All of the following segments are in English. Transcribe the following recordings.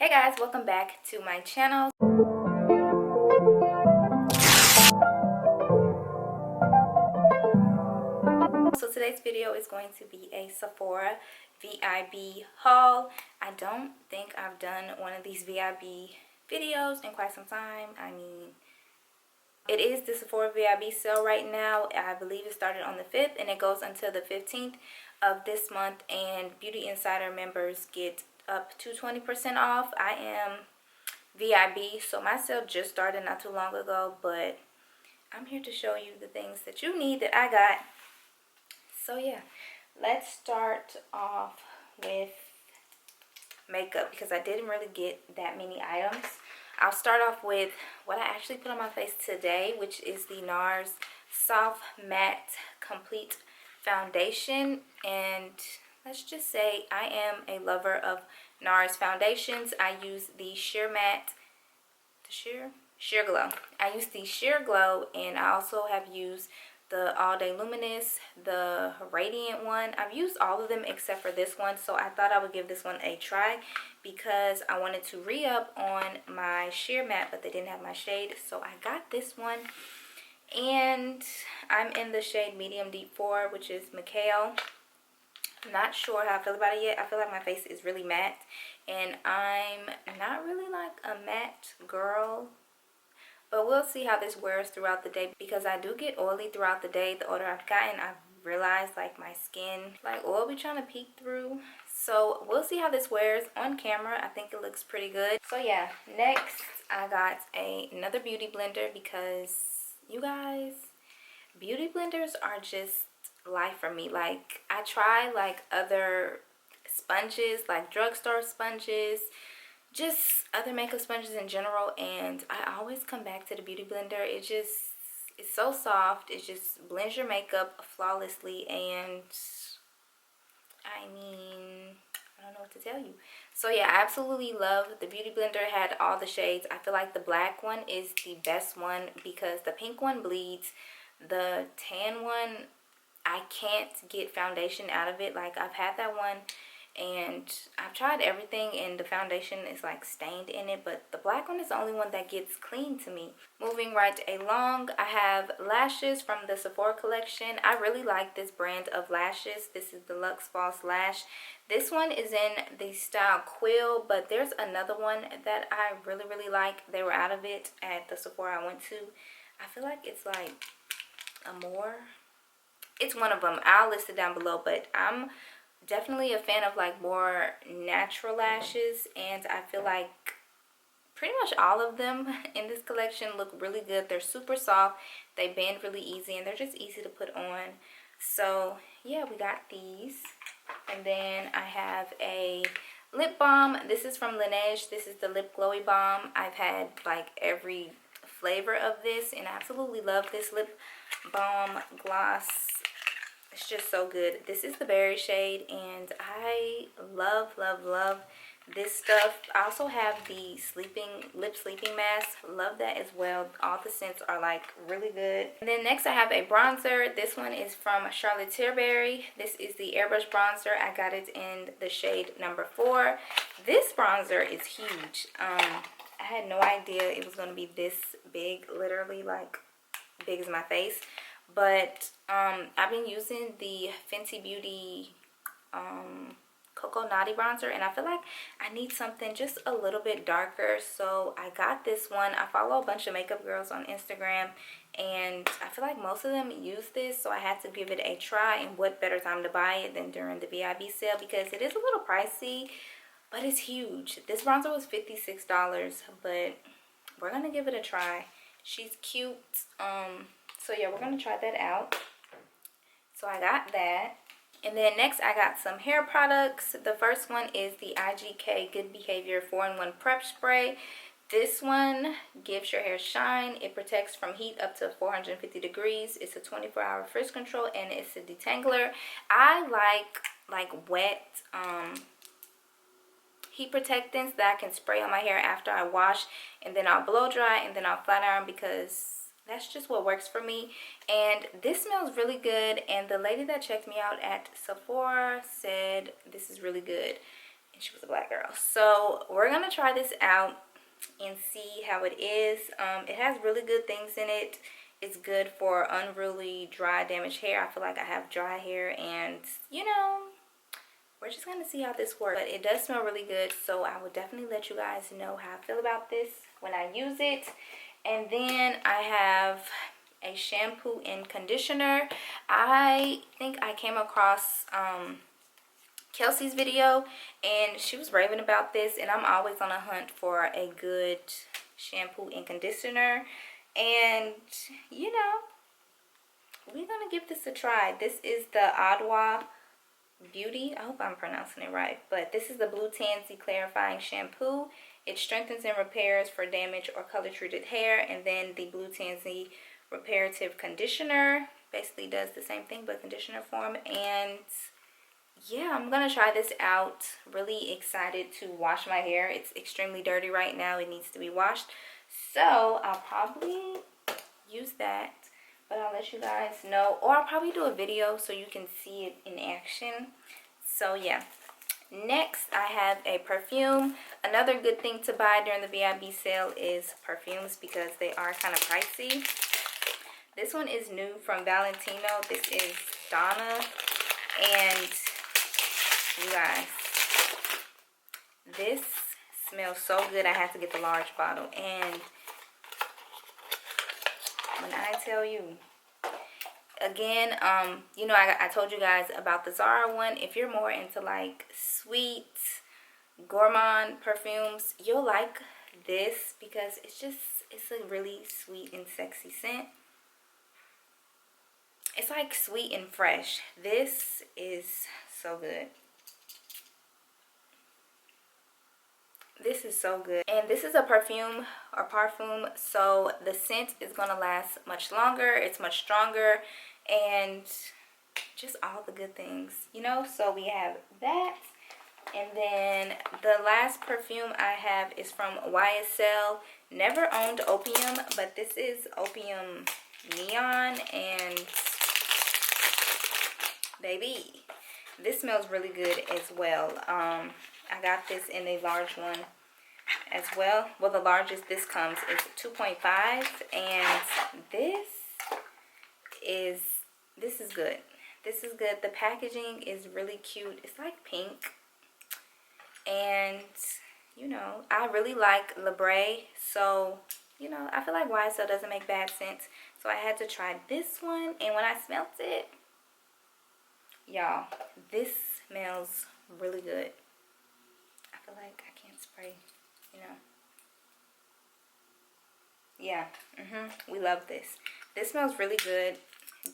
Hey guys, welcome back to my channel. So today's video is going to be a Sephora Vib haul. I don't think I've done one of these Vib videos in quite some time. I mean, it is the Sephora Vib sale right now. I believe it started on the 5th and it goes until the 15th of this month, and Beauty Insider members get up to 20% off. I am VIB, so my sale just started not too long ago, but I'm here to show you the things that you need that I got. So yeah, let's start off with makeup because I didn't really get that many items. I'll start off with what I actually put on my face today, which is the Nars Soft Matte Complete Foundation. And let's just say I am a lover of Nars foundations. I use the Sheer Glow. I use the Sheer Glow, and I also have used the All Day Luminous, the Radiant one. I've used all of them except for this one, so I thought I would give this one a try because I wanted to re-up on my Sheer Matte, but they didn't have my shade, so I got this one. And I'm in the shade Medium Deep 4, which is Mikhail. I'm not sure how I feel about it yet. I feel like my face is really matte, and I'm not really like a matte girl. But we'll see how this wears throughout the day because I do get oily throughout the day. The older I've gotten, I've realized like my skin, like oil be trying to peek through. So we'll see how this wears on camera. I think it looks pretty good. So yeah, next I got another beauty blender because you guys, beauty blenders are just life for me. Like I try like other sponges, like drugstore sponges, just other makeup sponges in general, and I always come back to the beauty blender. It's so soft. It just blends your makeup flawlessly, and I mean, I don't know what to tell you. So yeah, I absolutely love the beauty blender. It had all the shades. I feel like the black one is the best one because the pink one bleeds. The tan one, I can't get foundation out of it. Like I've had that one and I've tried everything and the foundation is like stained in it, but the black one is the only one that gets clean to me. Moving right along, I have lashes from the Sephora collection. I really like this brand of lashes. This is the Luxe False Lash. This one is in the style Quill, but there's another one that I really like. They were out of it at the Sephora I went to. I feel like it's like Amore. It's one of them. I'll list it down below, but I'm definitely a fan of like more natural lashes, and I feel like pretty much all of them in this collection look really good. They're super soft, they bend really easy, and they're just easy to put on. So yeah, we got these. And then I have a lip balm. This is from Laneige. This is the Lip Glowy Balm. I've had like every flavor of this and I absolutely love this lip balm gloss. It's just so good. This is the berry shade, and I love this stuff. I also have the lip sleeping mask. Love that as well. All the scents are like really good. And then next I have a bronzer. This one is from Charlotte Tilbury. This is the Airbrush Bronzer. I got it in the shade number 4. This bronzer is huge. I had no idea it was going to be this big, literally like big as my face. But I've been using the Fenty Beauty Cocoa Naughty Bronzer, and I feel like I need something just a little bit darker, so I got this one. I follow a bunch of makeup girls on Instagram, and I feel like most of them use this, so I had to give it a try. And what better time to buy it than during the VIB sale, because it is a little pricey, but it's huge. This bronzer was $56, but we're gonna give it a try. She's cute. So yeah, we're gonna try that out. So I got that. And then next I got some hair products. The first one is the IGK Good Behavior 4-in-1 Prep Spray. This one gives your hair shine. It protects from heat up to 450 degrees. It's a 24-hour frizz control, and it's a detangler. I like wet heat protectants that I can spray on my hair after I wash, and then I'll blow dry, and then I'll flat iron, because that's just what works for me. And this smells really good, and the lady that checked me out at Sephora said this is really good. and she was a black girl. So we're gonna try this out and see how it is. It has really good things in it. It's good for unruly, dry, damaged hair. I feel like I have dry hair, and you know, we're just gonna see how this works. But it does smell really good, so I will definitely let you guys know how I feel about this when I use it. And then I have a shampoo and conditioner. I think I came across Kelsey's video, and she was raving about this, and I'm always on a hunt for a good shampoo and conditioner. And you know, we're gonna give this a try. This is the Adwa Beauty, I hope I'm pronouncing it right, but this is the Blue Tansy Clarifying Shampoo. It strengthens and repairs for damaged or color treated hair. And then the Blue Tansy Reparative Conditioner basically does the same thing but conditioner form. And yeah, I'm gonna try this out. Really excited to wash my hair. It's extremely dirty right now. It needs to be washed, so I'll probably use that, but I'll let you guys know, or I'll probably do a video so you can see it in action. So yeah, next I have a perfume. Another good thing to buy during the VIB sale is perfumes, because they are kind of pricey. This one is new from Valentino. This is Donna, and you guys, this smells so good. I had to get the large bottle, and when I tell you, again, you know, I told you guys about the Zara one. If you're more into like sweet gourmand perfumes, you'll like this, because it's a really sweet and sexy scent. It's like sweet and fresh. This is so good. This is so good. And this is a perfume or parfum, so the scent is going to last much longer. It's much stronger, and just all the good things, you know. So we have that. And then the last perfume I have is from YSL. Never owned Opium, but this is Opium Neon, and baby, this smells really good as well. I got this in a large one as well. Well, the largest this comes is 2.5, and this is good. This is good. The packaging is really cute. It's like pink, and you know, I really like Libre, so you know, I feel like YSL doesn't make bad scents, so I had to try this one. And when I smelt it, y'all, this smells really good. I feel like I can't spray, you know. Yeah, we love this. This smells really good.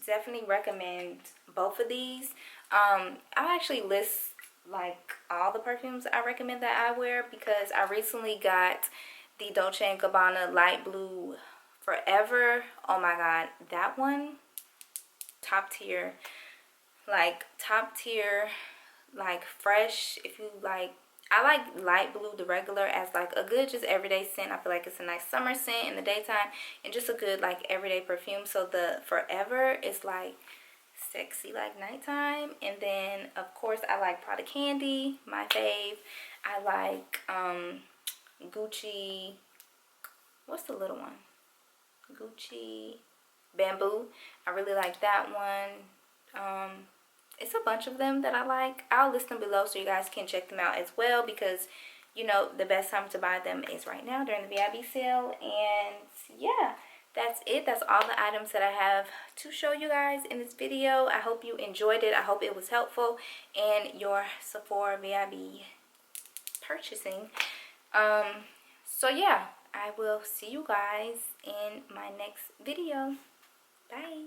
Definitely recommend both of these. I'll actually list like all the perfumes I recommend that I wear, because I recently got the Dolce & Gabbana Light Blue Forever. Oh my god, that one, top tier, like fresh. If you like, I like light blue, the regular, as like a good just everyday scent. I feel like it's a nice summer scent in the daytime, and just a good like everyday perfume. So the Forever is like sexy, like nighttime. And then of course I like Prada Candy, my fave. I like Gucci, what's the little one, Gucci Bamboo. I really like that one. It's a bunch of them that I like. I'll list them below so you guys can check them out as well, because you know, the best time to buy them is right now during the VIB sale. And yeah, that's it. That's all the items that I have to show you guys in this video. I hope you enjoyed it. I hope it was helpful in your Sephora VIB purchasing. So yeah, I will see you guys in my next video. Bye.